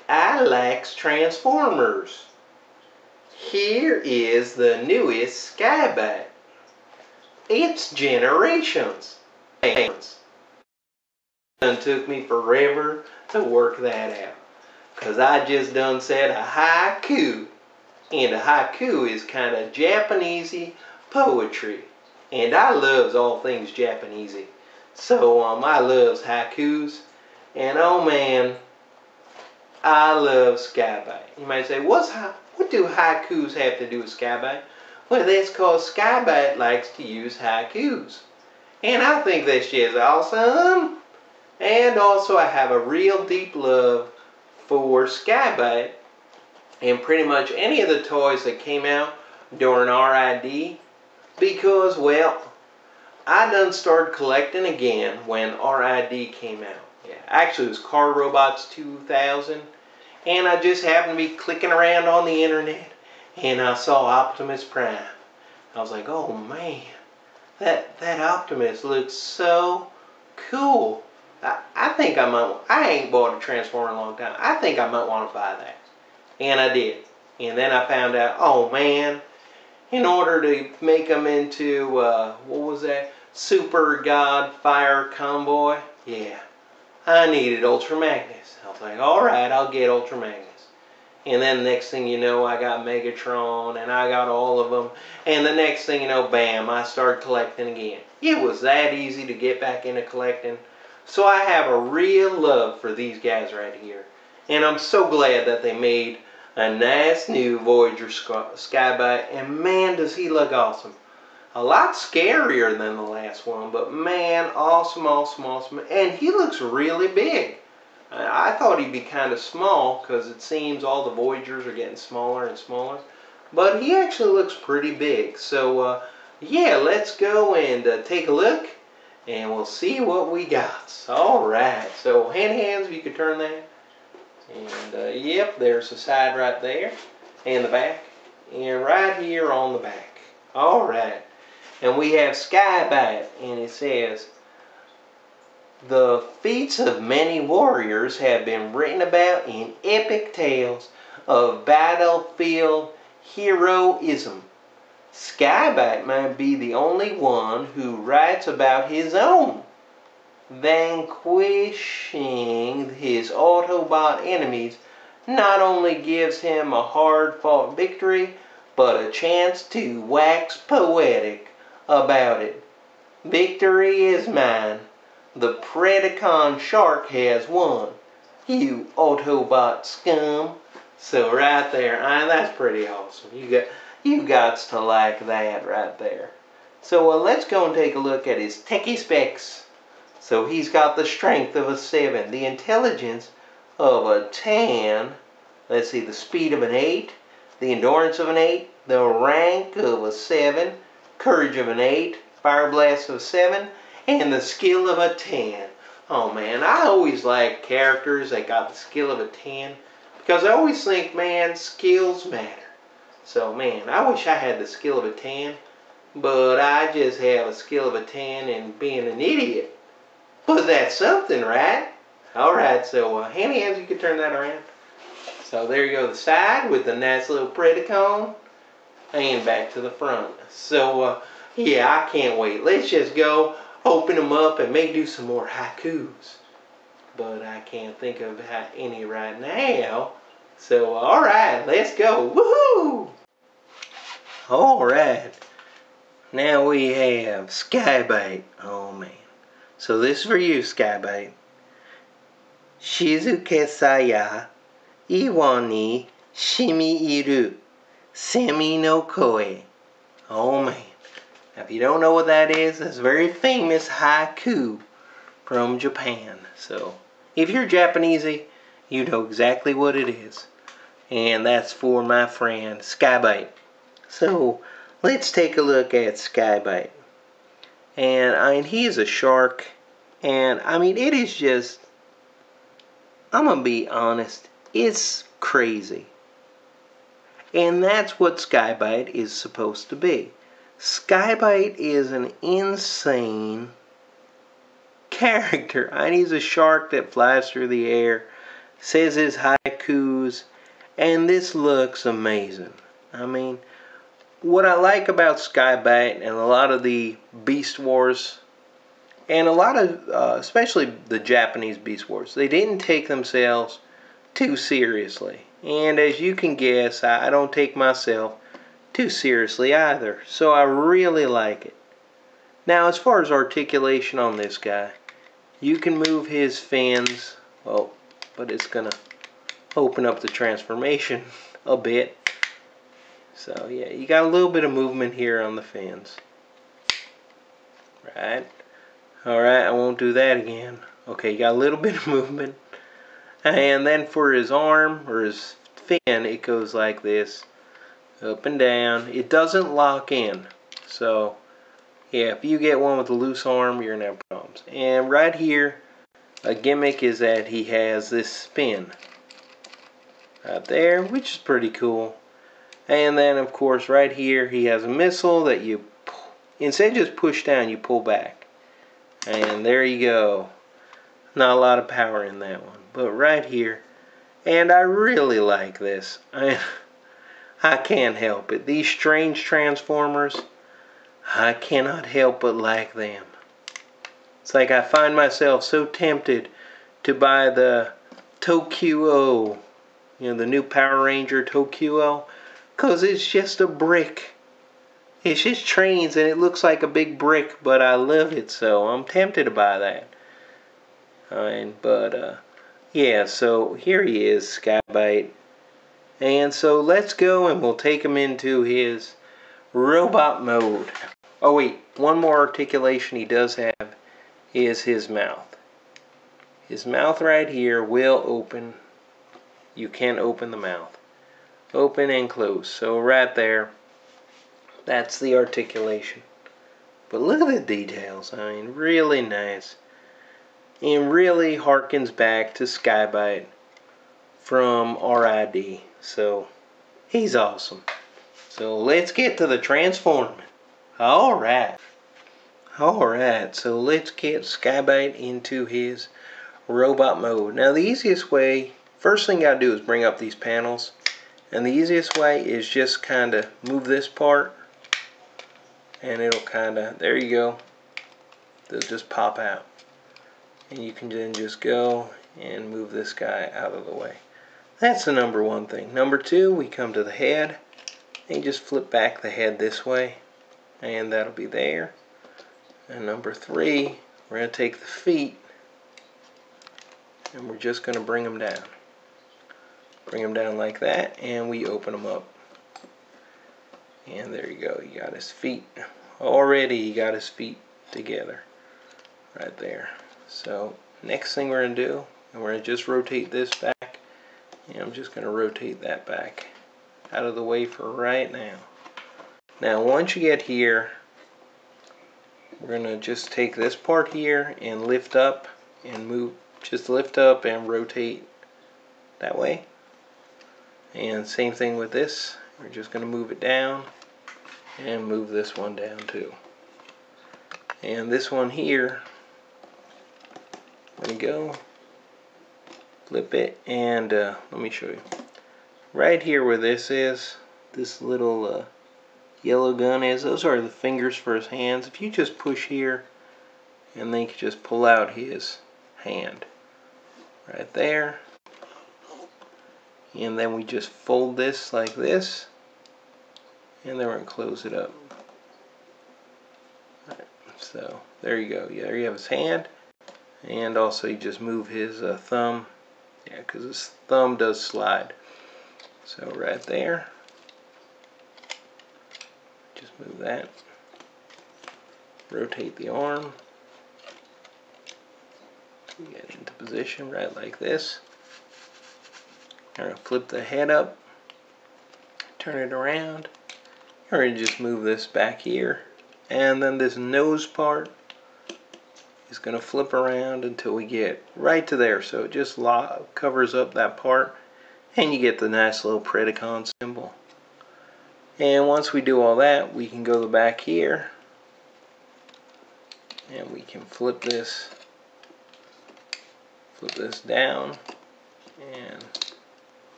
I likes Transformers. Here is the newest Sky-Byte. It's Generations. It took me forever to work that out, because I just done said a haiku. And a haiku is kind of Japanesey poetry. And I loves all things Japanesey. So I loves haikus. And oh man, I love Sky-Byte. You might say, what do haikus have to do with Sky-Byte? Well, that's because Sky-Byte likes to use haikus. And I think that's just awesome. And also I have a real deep love for Sky-Byte and pretty much any of the toys that came out during RID, because, well, I done started collecting again when RID came out. Yeah, actually it was Car Robots 2000, and I just happened to be clicking around on the internet and I saw Optimus Prime. I was like, oh man, that Optimus looks so cool. I think I ain't bought a Transformer in a long time. I think I might want to buy that. And I did. And then I found out, oh man, in order to make them into, what was that? Super God Fire Convoy? Yeah. I needed Ultra Magnus. I was like, alright, I'll get Ultra Magnus. And then the next thing you know, I got Megatron, and I got all of them. And the next thing you know, bam, I started collecting again. It was that easy to get back into collecting. So I have a real love for these guys right here. And I'm so glad that they made a nice new Voyager Skybyte, and man does he look awesome. A lot scarier than the last one, but man, awesome, awesome, awesome. And he looks really big. I thought he'd be kind of small, because it seems all the Voyagers are getting smaller and smaller. But he actually looks pretty big. So yeah, let's go and take a look, and we'll see what we got. Alright, so hands, you can turn that. And yep, there's the side right there, and the back, and right here on the back. Alright, and we have Sky-Byte, and it says, the feats of many warriors have been written about in epic tales of battlefield heroism. Sky-Byte might be the only one who writes about his own. Vanquishing his Autobot enemies not only gives him a hard-fought victory, but a chance to wax poetic about it. Victory is mine. The Predacon Shark has won. You Autobot scum. So right there, that's pretty awesome. You got to like that right there. So let's go and take a look at his techie specs. So he's got the strength of a 7, the intelligence of a 10, let's see, the speed of an 8, the endurance of an 8, the rank of a 7, courage of an 8, fire blast of a 7, and the skill of a 10. Oh man, I always like characters that got the skill of a 10, because I always think, man, skills matter. So man, I wish I had the skill of a 10, but I just have a skill of a 10 and being an idiot. But that's something, right? Alright, so hands, you can turn that around. So there you go, the side with the nice little Predacon. And back to the front. So, yeah, I can't wait. Let's just go, open them up, and maybe do some more haikus. But I can't think of any right now. So, alright, let's go. Woohoo! Alright. Now we have Sky-Byte. Oh, man. So this is for you, Sky-Byte. Shizuke saya, iwa ni shimi iru, semi no koe. Oh man. Now, if you don't know what that is, that's a very famous haiku from Japan. So, if you're Japanesey, you know exactly what it is. And that's for my friend, Sky-Byte. So, let's take a look at Sky-Byte. And he is a shark, and I mean, it is just, I'm gonna be honest, it's crazy. And that's what Sky-Byte is supposed to be. Sky-Byte is an insane character. He's a shark that flies through the air, says his haikus, and this looks amazing. I mean, what I like about Sky-Byte and a lot of the Beast Wars, and a lot of, especially the Japanese Beast Wars, they didn't take themselves too seriously. And as you can guess, I don't take myself too seriously either. So I really like it. Now, as far as articulation on this guy, you can move his fins, well, but it's going to open up the transformation a bit. So yeah, you got a little bit of movement here on the fins. Right. Alright, I won't do that again. Okay, you got a little bit of movement. And then for his arm, or his fin, it goes like this. Up and down. It doesn't lock in. So, yeah, if you get one with a loose arm, you're going to have problems. And right here, a gimmick is that he has this spin. Right there, which is pretty cool. And then, of course, right here, he has a missile that you, instead of just push down, you pull back. And there you go. Not a lot of power in that one. But right here, and I really like this. I can't help it. These strange transformers, I cannot help but like them. It's like I find myself so tempted to buy the Tokyo, the new Power Ranger Tokyo, because it's just a brick. It's just trains and it looks like a big brick, but I love it, so I'm tempted to buy that. Yeah, so here he is, Sky-Byte. And so let's go and we'll take him into his robot mode. Oh wait, one more articulation he does have is his mouth. His mouth right here will open. You can open the mouth. Open and close. So right there, that's the articulation. But look at the details. Really nice. And really harkens back to Sky-Byte from RID. So, he's awesome. So, let's get to the transforming. Alright. Alright, so let's get Sky-Byte into his robot mode. Now, the easiest way, first thing you gotta do is bring up these panels. And the easiest way is just kind of move this part. And it'll kind of, there you go. They'll just pop out. And you can then just go and move this guy out of the way. That's the number one thing. Number two, we come to the head. And you just flip back the head this way. And that'll be there. And number three, we're going to take the feet. And we're just going to bring them down. Bring them down like that. And we open them up. And there you go. You got his feet. Already he got his feet together. Right there. So next thing we're going to do, and we're going to just rotate this back. And I'm just going to rotate that back out of the way for right now. Now once you get here, we're going to just take this part here and lift up and move, just lift up and rotate that way. And same thing with this. We're just going to move it down and move this one down too. And this one here, there we go. Flip it and let me show you. Right here where this is, this little yellow gun is, those are the fingers for his hands. If you just push here and then you can just pull out his hand. Right there. And then we just fold this like this. And then we're going to close it up. Right, so there you go. Yeah, there you have his hand. And also you just move his thumb. Yeah, because his thumb does slide. So right there. Just move that. Rotate the arm. Get into position right like this. I'm going to flip the head up. Turn it around. We're going to just move this back here. And then this nose part is going to flip around until we get right to there. So it just covers up that part. And you get the nice little Predacon symbol. And once we do all that, we can go back here. And we can flip this Flip this down and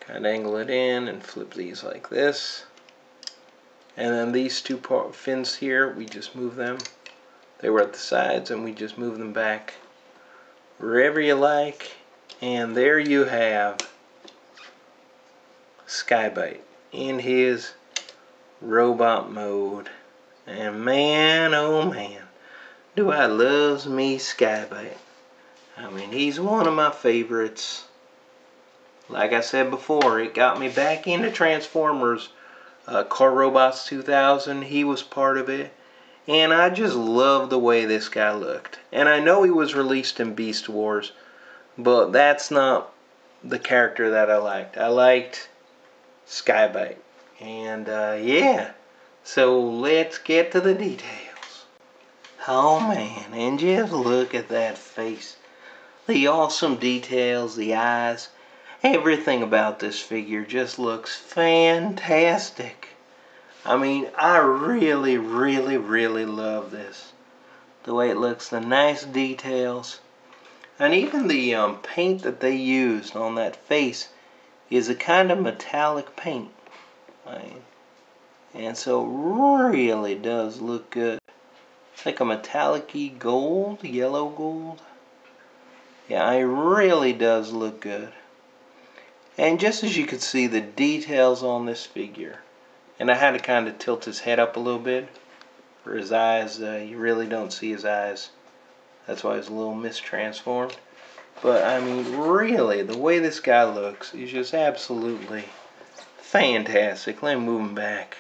kind of angle it in and flip these like this. And then these two fins here, we just move them. They were at the sides and we just move them back wherever you like. And there you have Sky-Byte in his robot mode. And man, oh man, do I love me Sky-Byte. I mean, he's one of my favorites. Like I said before, it got me back into Transformers. Car Robots 2000, he was part of it. And I just love the way this guy looked. And I know he was released in Beast Wars, but that's not the character that I liked. I liked Sky-Byte. And yeah, so let's get to the details. Oh man, and just look at that face. The awesome details, the eyes, everything about this figure just looks fantastic. I mean, I really, really, really love this. The way it looks, the nice details. And even the paint that they used on that face is a kind of metallic paint. And so it really does look good. It's like a metallic-y gold, yellow gold. Yeah, it really does look good. And just as you could see, the details on this figure. And I had to kind of tilt his head up a little bit for his eyes. You really don't see his eyes. That's why he's a little mistransformed. But I mean, really, the way this guy looks is just absolutely fantastic. Let me move him back.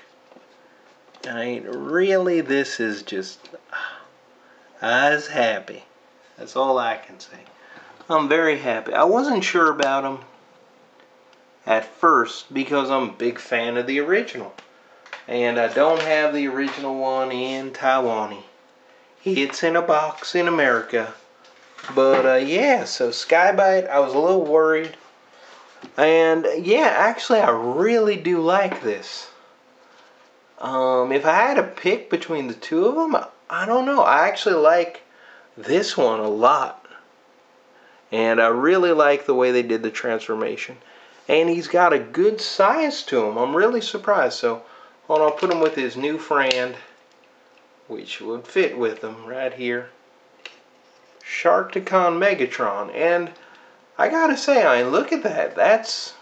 I mean, really, this is just, I was happy. That's all I can say. I'm very happy. I wasn't sure about him at first because I'm a big fan of the original. And I don't have the original one in Taiwan. It's in a box in America. But yeah, so Sky-Byte, I was a little worried. And yeah, actually I really do like this. If I had to pick between the two of them, I don't know. I actually like this one a lot. And I really like the way they did the transformation. And he's got a good size to him. I'm really surprised. So hold on, I'll put him with his new friend, which would fit with him right here. Sharkticon Megatron. And I gotta say, I mean, look at that. That's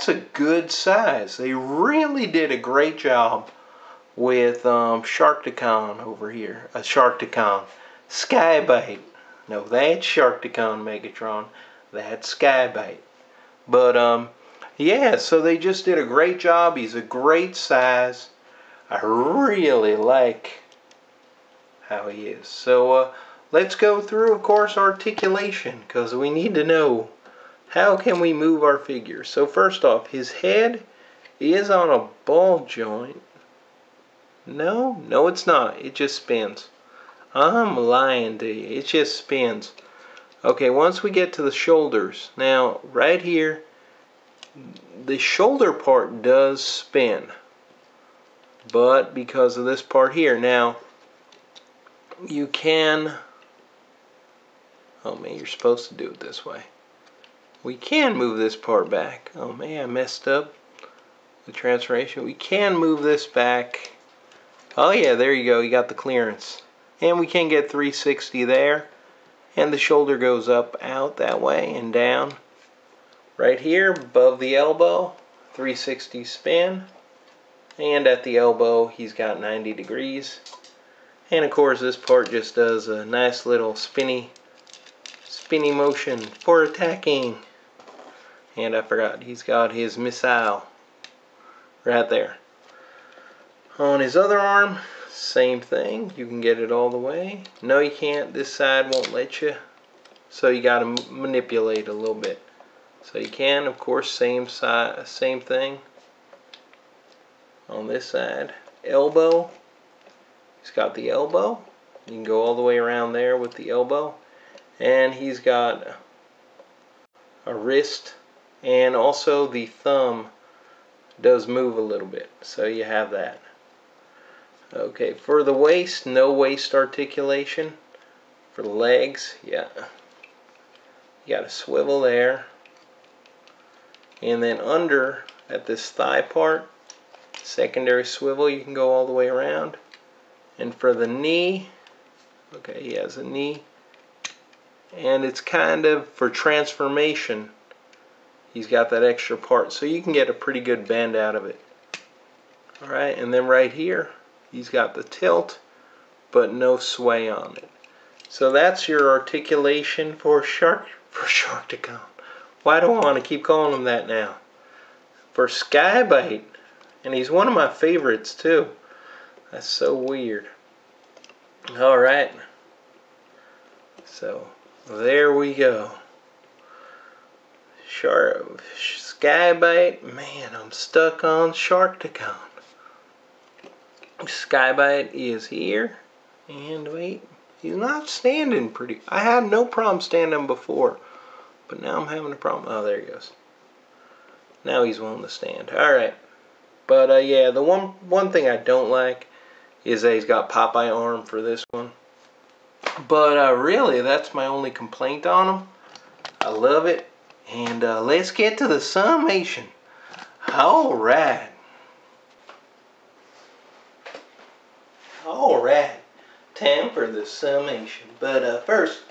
a good size. They really did a great job with Sharkticon over here. Sharkticon. Sky-Byte. No, that's Sharkticon Megatron. That's Sky-Byte. But yeah, so they just did a great job. He's a great size. I really like how he is. So let's go through, of course, articulation, because we need to know how can we move our figure. So first off, his head is on a ball joint. No, it's not. It just spins. I'm lying to you. It just spins. Okay, once we get to the shoulders, now right here, the shoulder part does spin, but because of this part here, now you can, oh man, you're supposed to do it this way. We can move this part back. Oh man, I messed up the transformation. We can move this back. Oh yeah, there you go, you got the clearance. And we can get 360 there. And the shoulder goes up, out that way, and down. Right here, above the elbow, 360 spin. And at the elbow, he's got 90 degrees. And of course, this part just does a nice little spinny motion for attacking. And I forgot, he's got his missile right there. On his other arm, same thing. You can get it all the way. No, you can't. This side won't let you. So you got to manipulate a little bit. So you can, of course, same thing. On this side, elbow. He's got the elbow. You can go all the way around there with the elbow. And he's got a wrist. And also the thumb does move a little bit. So you have that. Okay, for the waist, no waist articulation. For the legs, yeah. You got a swivel there. And then under, at this thigh part, secondary swivel, you can go all the way around. And for the knee, okay, he has a knee. And it's kind of, for transformation, he's got that extra part. So you can get a pretty good bend out of it. Alright, and then right here, he's got the tilt, but no sway on it. So that's your articulation for Sharkticon. Why do I want to keep calling him that now? For Sky-Byte. And he's one of my favorites too. That's so weird. Alright. So, there we go. Sky-Byte. Man, I'm stuck on Sharkticon. Sky-Byte is here. And wait. He's not standing pretty. I had no problem standing before. But now I'm having a problem. Oh, there he goes. Now he's willing to stand. Alright. But yeah, the one thing I don't like is that he's got Popeye arm for this one. But really, that's my only complaint on him. I love it. And let's get to the summation. Alright. Alright. Time for the summation. But first,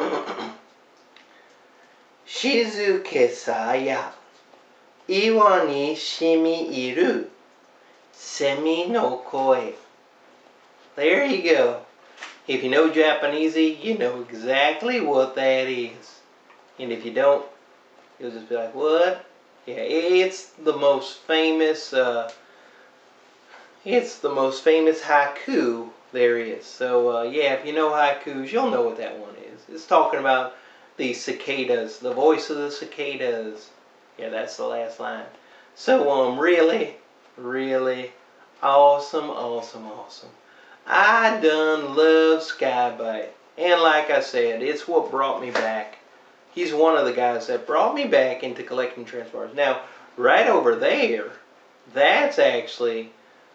Shizuke saya iwa ni shimi iru semi no koi. There you go. If you know Japanese, you know exactly what that is. And if you don't, you'll just be like, what? Yeah, it's the most famous haiku there is. So yeah, if you know haikus, you'll know what that one is. It's talking about the cicadas, the voice of the cicadas. Yeah, that's the last line. So really, really awesome, awesome, awesome. I done love Sky-Byte. And like I said, it's what brought me back. He's one of the guys that brought me back into collecting Transformers. Now, right over there, that's actually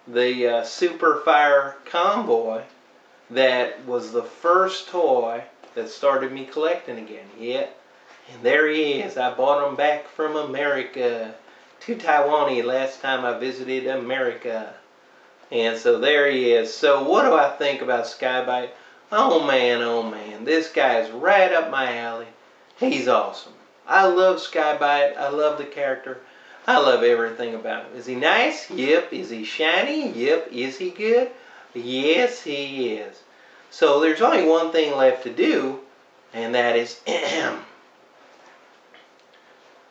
the Super Fire Convoy that was the first toy that started me collecting again. Yeah, and there he is. I bought him back from America to Taiwan last time I visited America. And so there he is. So what do I think about Sky-Byte? Oh man, this guy is right up my alley. He's awesome. I love Sky-Byte. I love the character. I love everything about him. Is he nice? Yep. Is he shiny? Yep. Is he good? Yes, he is. So there's only one thing left to do, and that is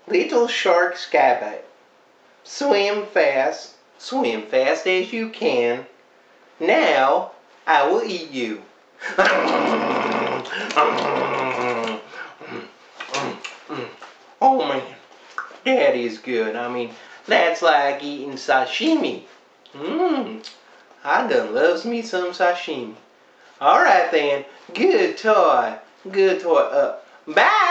Little Shark Sky-Byte. Swim fast as you can. Now I will eat you. Oh man, that is good. I mean, that's like eating sashimi. I done loves me some sashimi. Alright then, good toy. Bye!